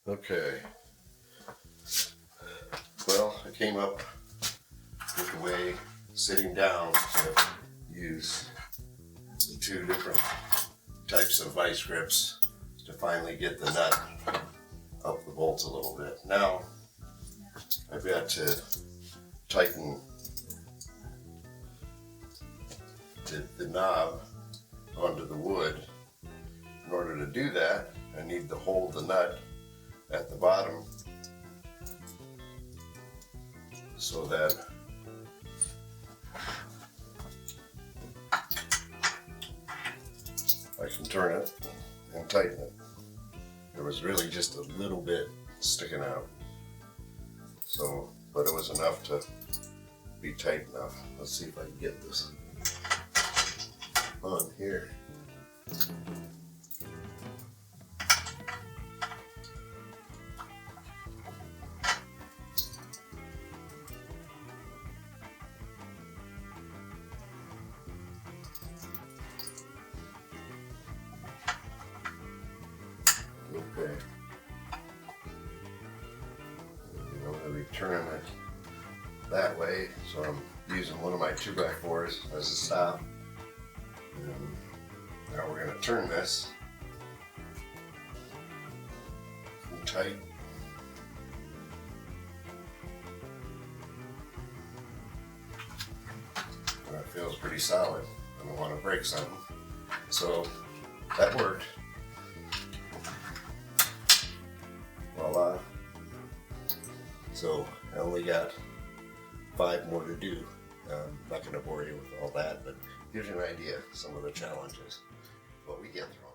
Okay. Well, I came up with a way, sitting down, to use the two different types of vice grips to finally get the nut up the bolts a little bit. Now, I've got to tighten the knob onto the wood. In order to do that, I need to hold the nut at the bottom so that I can turn it and tighten it. There was really just a little bit sticking out, but it was enough to be tight enough. Let's see if I can get this on here. Okay. I'm going to be turning it that way, so I'm using one of my 2x4s as a stop. And now we're going to turn this tight. That feels pretty solid. I don't want to break something. So that worked. Voila. So I only got 5 more to do. I'm not going to bore you with all that, but gives you an idea of some of the challenges, but we get through.